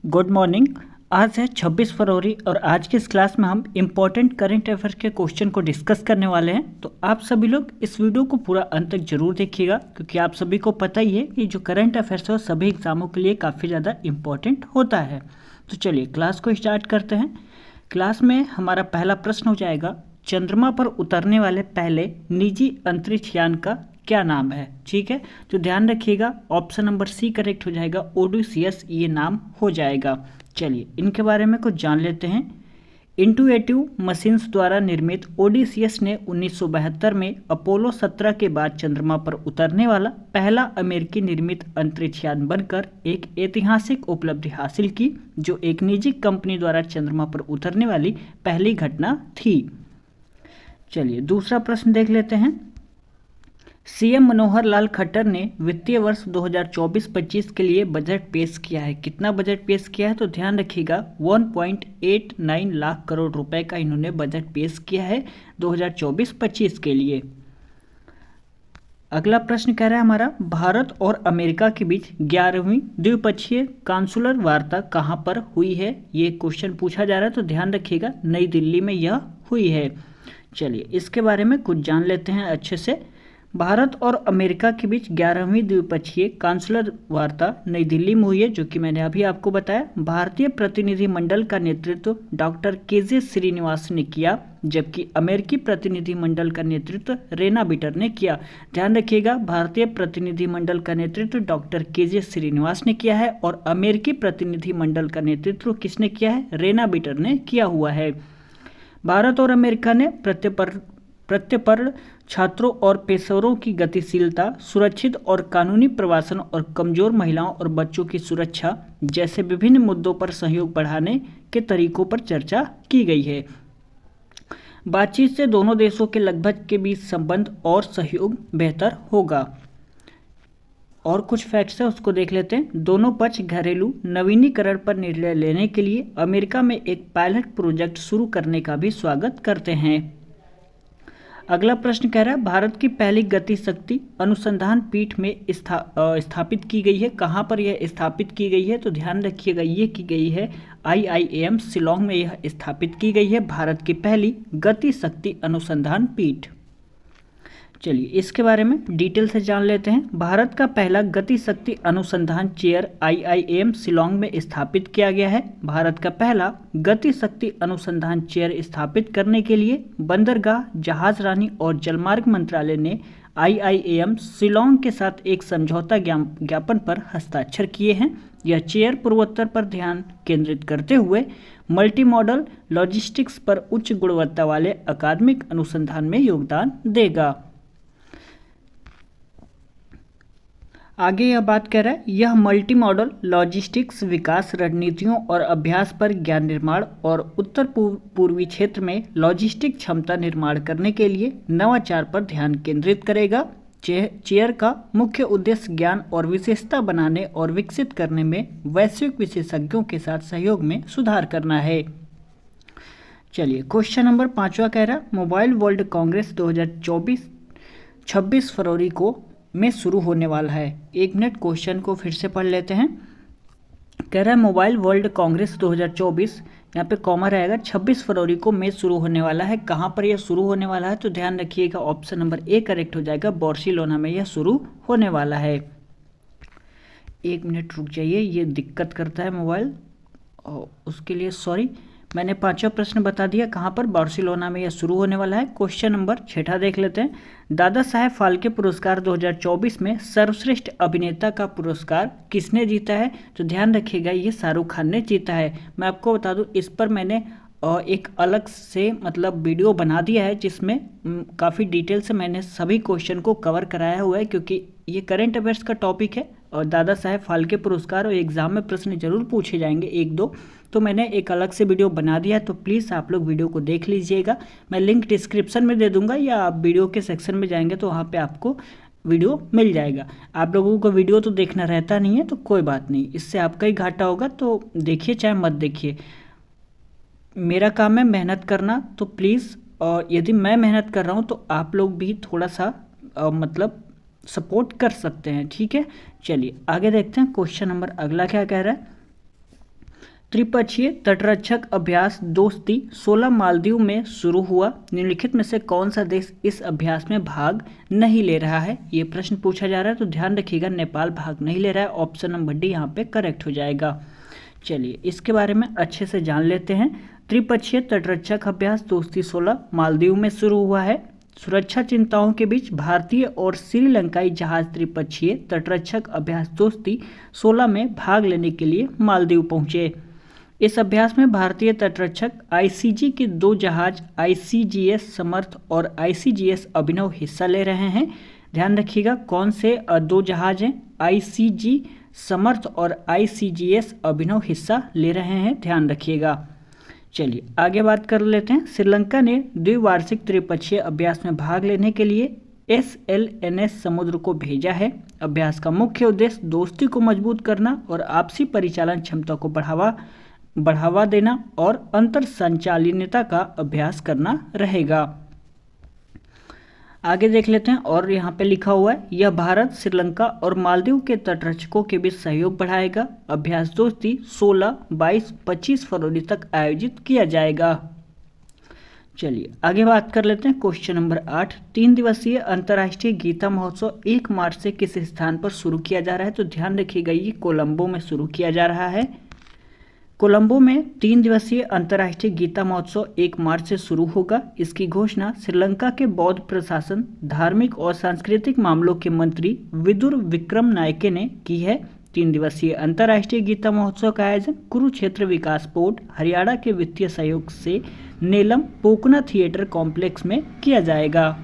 Good morning. आज है 26 फरवरी और आज की इस क्लास में हम इम्पॉर्टेंट करंट अफेयर्स के क्वेश्चन को डिस्कस करने वाले हैं। तो आप सभी लोग इस वीडियो को पूरा अंत तक जरूर देखिएगा, क्योंकि आप सभी को पता ही है कि जो करंट अफेयर्स है वो सभी एग्जामों के लिए काफ़ी ज़्यादा इम्पॉर्टेंट होता है। तो चलिए क्लास को स्टार्ट करते हैं। क्लास में हमारा पहला प्रश्न हो जाएगा, चंद्रमा पर उतरने वाले पहले निजी अंतरिक्ष यान का क्या नाम है। ठीक है, तो ध्यान रखिएगा, ऑप्शन नंबर सी करेक्ट हो जाएगा, ओडिसियस ये नाम हो जाएगा। चलिए इनके बारे में कुछ जान लेते हैं। इंटुएटिव मशीन्स द्वारा निर्मित ओडिसियस ने 1972 में अपोलो 17 के बाद चंद्रमा पर उतरने वाला पहला अमेरिकी निर्मित अंतरिक्ष यान बनकर एक ऐतिहासिक उपलब्धि हासिल की, जो एक निजी कंपनी द्वारा चंद्रमा पर उतरने वाली पहली घटना थी। चलिए दूसरा प्रश्न देख लेते हैं। सीएम मनोहर लाल खट्टर ने वित्तीय वर्ष 2024-25 के लिए बजट पेश किया है। कितना बजट पेश किया है, तो ध्यान रखिएगा 1.89 लाख करोड़ रुपए का इन्होंने बजट पेश किया है 2024-25 के लिए। अगला प्रश्न कह रहा है हमारा, भारत और अमेरिका के बीच 11वीं द्विपक्षीय काउंसलर वार्ता कहाँ पर हुई है। ये क्वेश्चन पूछा जा रहा है, तो ध्यान रखिएगा नई दिल्ली में यह हुई है। चलिए इसके बारे में कुछ जान लेते हैं अच्छे से। भारत और अमेरिका के बीच 11वीं द्विपक्षीय काउंसलर वार्ता नई दिल्ली में हुई है, जो कि मैंने अभी आपको बताया। भारतीय प्रतिनिधिमंडल का नेतृत्व डॉक्टर के.जे. श्रीनिवास ने किया, जबकि अमेरिकी प्रतिनिधिमंडल का नेतृत्व रेना बिटर ने किया। ध्यान रखिएगा, भारतीय प्रतिनिधिमंडल का नेतृत्व डॉक्टर के.जे. श्रीनिवास ने किया है और अमेरिकी प्रतिनिधिमंडल का नेतृत्व किसने किया है, रेना बिटर ने किया हुआ है। भारत और अमेरिका ने प्रत्यर्पण छात्रों और पेशेवरों की गतिशीलता, सुरक्षित और कानूनी प्रवासन और कमजोर महिलाओं और बच्चों की सुरक्षा जैसे विभिन्न मुद्दों पर सहयोग बढ़ाने के तरीकों पर चर्चा की गई है। बातचीत से दोनों देशों के लगभग के बीच संबंध और सहयोग बेहतर होगा। और कुछ फैक्ट्स है उसको देख लेते हैं। दोनों पक्ष घरेलू नवीनीकरण पर निर्णय लेने के लिए अमेरिका में एक पायलट प्रोजेक्ट शुरू करने का भी स्वागत करते हैं। अगला प्रश्न कह रहा है, भारत की पहली गति शक्ति अनुसंधान पीठ में स्थापित की गई है। कहाँ पर यह स्थापित की गई है, तो ध्यान रखिएगा ये की गई है IIM शिलोंग में यह स्थापित की गई है, भारत की पहली गति शक्ति अनुसंधान पीठ। चलिए इसके बारे में डिटेल से जान लेते हैं। भारत का पहला गति शक्ति अनुसंधान चेयर IIM शिलोंग में स्थापित किया गया है। भारत का पहला गति शक्ति अनुसंधान चेयर स्थापित करने के लिए बंदरगाह, जहाजरानी और जलमार्ग मंत्रालय ने IIM शिलोंग के साथ एक समझौता ज्ञापन पर हस्ताक्षर किए हैं। यह चेयर पूर्वोत्तर पर ध्यान केंद्रित करते हुए मल्टी मॉडल लॉजिस्टिक्स पर उच्च गुणवत्ता वाले अकादमिक अनुसंधान में योगदान देगा। आगे यह बात कह रहा है, यह मल्टी मॉडल लॉजिस्टिक्स विकास रणनीतियों और अभ्यास पर ज्ञान निर्माण और उत्तर पूर्वी क्षेत्र में लॉजिस्टिक क्षमता निर्माण करने के लिए नवाचार पर ध्यान केंद्रित करेगा। चेयर का मुख्य उद्देश्य ज्ञान और विशेषता बनाने और विकसित करने में वैश्विक विशेषज्ञों के साथ सहयोग में सुधार करना है। चलिए क्वेश्चन नंबर 5वां कह रहा है, मोबाइल वर्ल्ड कांग्रेस 2024 26 फरवरी को में शुरू होने वाला है। एक मिनट क्वेश्चन को फिर से पढ़ लेते हैं। कह रहा है मोबाइल वर्ल्ड कांग्रेस 2024, यहाँ पे कॉमा रहेगा, 26 फरवरी को में शुरू होने वाला है। कहाँ पर यह शुरू होने वाला है, तो ध्यान रखिएगा ऑप्शन नंबर ए करेक्ट हो जाएगा, बार्सिलोना में यह शुरू होने वाला है। एक मिनट रुक जाइए, ये दिक्कत करता है मोबाइल और उसके लिए सॉरी। मैंने 5वां प्रश्न बता दिया, कहाँ पर, बार्सिलोना में यह शुरू होने वाला है। क्वेश्चन नंबर 6 देख लेते हैं। दादा साहेब फाल्के पुरस्कार 2024 में सर्वश्रेष्ठ अभिनेता का पुरस्कार किसने जीता है, तो ध्यान रखिएगा ये शाहरुख खान ने जीता है। मैं आपको बता दूं, इस पर मैंने एक अलग से मतलब वीडियो बना दिया है, जिसमें काफ़ी डिटेल से मैंने सभी क्वेश्चन को कवर कराया हुआ है, क्योंकि ये करंट अफेयर्स का टॉपिक है और दादा साहेब फाल्के पुरस्कार और एग्जाम में प्रश्न जरूर पूछे जाएंगे एक दो, तो मैंने एक अलग से वीडियो बना दिया है। तो प्लीज़ आप लोग वीडियो को देख लीजिएगा। मैं लिंक डिस्क्रिप्शन में दे दूंगा या आप वीडियो के सेक्शन में जाएंगे तो वहाँ पे आपको वीडियो मिल जाएगा। आप लोगों को वीडियो तो देखना रहता नहीं है, तो कोई बात नहीं, इससे आपका ही घाटा होगा, तो देखिए चाहे मत देखिए। मेरा काम है मेहनत करना, तो प्लीज़ यदि मैं मेहनत कर रहा हूँ तो आप लोग भी थोड़ा सा मतलब सपोर्ट कर सकते हैं। ठीक है, चलिए आगे देखते हैं। क्वेश्चन नंबर अगला क्या कह रहा है, त्रिपक्षीय तटरक्षक अभ्यास दोस्ती 16 मालदीव में शुरू हुआ। निम्नलिखित में से कौन सा देश इस अभ्यास में भाग नहीं ले रहा है? ये प्रश्न पूछा जा रहा है, तो ध्यान रखिएगा नेपाल भाग नहीं ले रहा है। ऑप्शन नंबर डी यहाँ पे करेक्ट हो जाएगा। चलिए इसके बारे में अच्छे से जान लेते हैं। त्रिपक्षीय तटरक्षक अभ्यास दोस्ती 16 मालदीव में शुरू हुआ है। सुरक्षा चिंताओं के बीच भारतीय और श्रीलंकाई जहाज त्रिपक्षीय तटरक्षक अभ्यास दोस्ती 16 में भाग लेने के लिए मालदीव पहुंचे। इस अभ्यास में भारतीय तटरक्षक आईसीजी के 2 जहाज आईसीजीएस समर्थ और आईसीजीएस अभिनव हिस्सा ले रहे हैं। ध्यान रखिएगा कौन से 2 जहाज हैं, आईसीजी समर्थ और आईसीजीएस अभिनव हिस्सा ले रहे हैं, ध्यान रखिएगा। चलिए आगे बात कर लेते हैं। श्रीलंका ने द्विवार्षिक त्रिपक्षीय अभ्यास में भाग लेने के लिए SLNS समुद्र को भेजा है। अभ्यास का मुख्य उद्देश्य दोस्ती को मजबूत करना और आपसी परिचालन क्षमता को बढ़ावा देना और अंतर संचालनीयता का अभ्यास करना रहेगा। आगे देख लेते हैं। और यहाँ पे लिखा हुआ है, यह भारत, श्रीलंका और मालदीव के तटरक्षकों के बीच सहयोग बढ़ाएगा। अभ्यास दोस्ती 16, 22, 25 फरवरी तक आयोजित किया जाएगा। चलिए आगे बात कर लेते हैं। क्वेश्चन नंबर 8, 3 दिवसीय अंतर्राष्ट्रीय गीता महोत्सव 1 मार्च से किस स्थान पर शुरू किया जा रहा है? तो ध्यान रखिएगा ये कोलंबो में शुरू किया जा रहा है। कोलंबो में 3 दिवसीय अंतर्राष्ट्रीय गीता महोत्सव 1 मार्च से शुरू होगा। इसकी घोषणा श्रीलंका के बौद्ध प्रशासन, धार्मिक और सांस्कृतिक मामलों के मंत्री विदुर विक्रम नायके ने की है। 3 दिवसीय अंतर्राष्ट्रीय गीता महोत्सव का आयोजन कुरुक्षेत्र विकास बोर्ड, हरियाणा के वित्तीय सहयोग से नेलम पोकना थिएटर कॉम्प्लेक्स में किया जाएगा।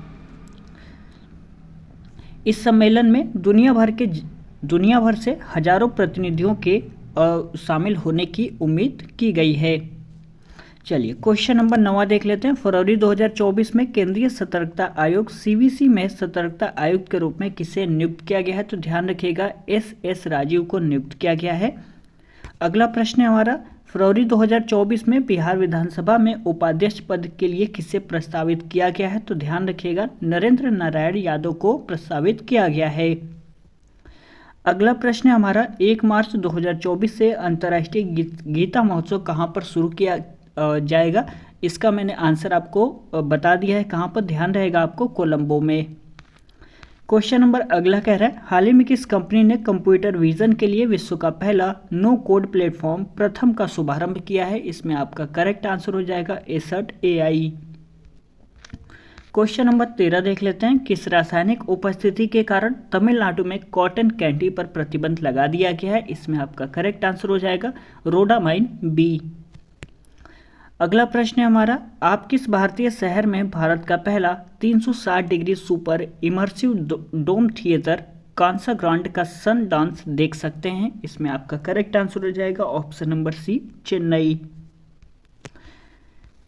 इस सम्मेलन में दुनिया भर से हजारों प्रतिनिधियों के शामिल होने की उम्मीद की गई है। चलिए क्वेश्चन नंबर 9 देख लेते हैं। फरवरी 2024 में केंद्रीय सतर्कता आयोग CVC में सतर्कता आयुक्त के रूप में किसे नियुक्त किया गया है? तो ध्यान रखिएगा SS राजीव को नियुक्त किया गया है। अगला प्रश्न है हमारा, फरवरी 2024 में बिहार विधानसभा में उपाध्यक्ष पद के लिए किसे प्रस्तावित किया गया है? तो ध्यान रखिएगा नरेंद्र नारायण यादव को प्रस्तावित किया गया है। अगला प्रश्न है हमारा, 1 मार्च 2024 से अंतर्राष्ट्रीय गीता महोत्सव कहाँ पर शुरू किया जाएगा? इसका मैंने आंसर आपको बता दिया है, कहाँ पर ध्यान रहेगा आपको, कोलंबो में। क्वेश्चन नंबर अगला कह रहा है, हाल ही में किस कंपनी ने कंप्यूटर विजन के लिए विश्व का पहला नो कोड प्लेटफॉर्म प्रथम का शुभारंभ किया है? इसमें आपका करेक्ट आंसर हो जाएगा एसर्ट AI। क्वेश्चन नंबर 13 देख लेते हैं। किस रासायनिक उपस्थिति के कारण तमिलनाडु में कॉटन कैंडी पर प्रतिबंध लगा दिया गया है? इसमें आपका करेक्ट आंसर हो जाएगा रोडामाइन B। अगला प्रश्न है हमारा, आप किस भारतीय शहर में भारत का पहला 360 डिग्री सुपर इमर्सिव डोम थिएटर कांसा ग्रांड का सन डांस देख सकते हैं? इसमें आपका करेक्ट आंसर हो जाएगा option number C Chennai.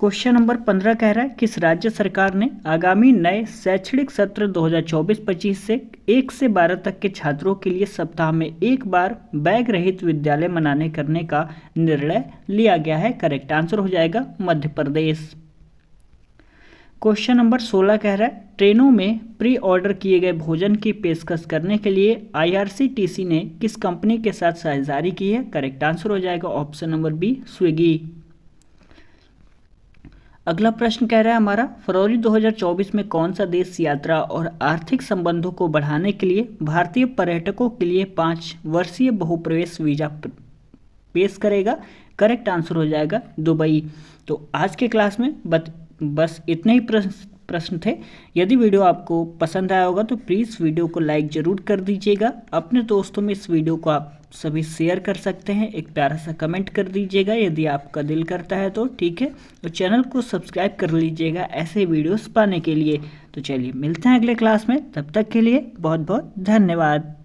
Question number 15 कह रहा है, किस राज्य सरकार ने आगामी नए शैक्षणिक सत्र 2024-25 से 1 से 12 तक के छात्रों के लिए सप्ताह में एक बार बैग रहित विद्यालय मनाने करने का निर्णय लिया गया है? करेक्ट आंसर हो जाएगा मध्य प्रदेश। क्वेश्चन नंबर 16 कह रहा है, ट्रेनों में प्री ऑर्डर किए गए भोजन की पेशकश करने के लिए IRCTC ने किस कंपनी के साथ साझेदारी की है? करेक्ट आंसर हो जाएगा ऑप्शन नंबर B स्विगी। अगला प्रश्न कह रहा है हमारा, फरवरी 2024 में कौन सा देश यात्रा और आर्थिक संबंधों को बढ़ाने के लिए भारतीय पर्यटकों के लिए 5 वर्षीय बहुप्रवेश वीजा पेश करेगा? करेक्ट आंसर हो जाएगा दुबई। तो आज के क्लास में बस इतने ही प्रश्न थे। यदि वीडियो आपको पसंद आया होगा तो प्लीज़ वीडियो को लाइक ज़रूर कर दीजिएगा। अपने दोस्तों में इस वीडियो को आप सभी शेयर कर सकते हैं। एक प्यारा सा कमेंट कर दीजिएगा यदि आपका दिल करता है तो, ठीक है। तो चैनल को सब्सक्राइब कर लीजिएगा ऐसे वीडियोस पाने के लिए। तो चलिए मिलते हैं अगले क्लास में, तब तक के लिए बहुत बहुत धन्यवाद।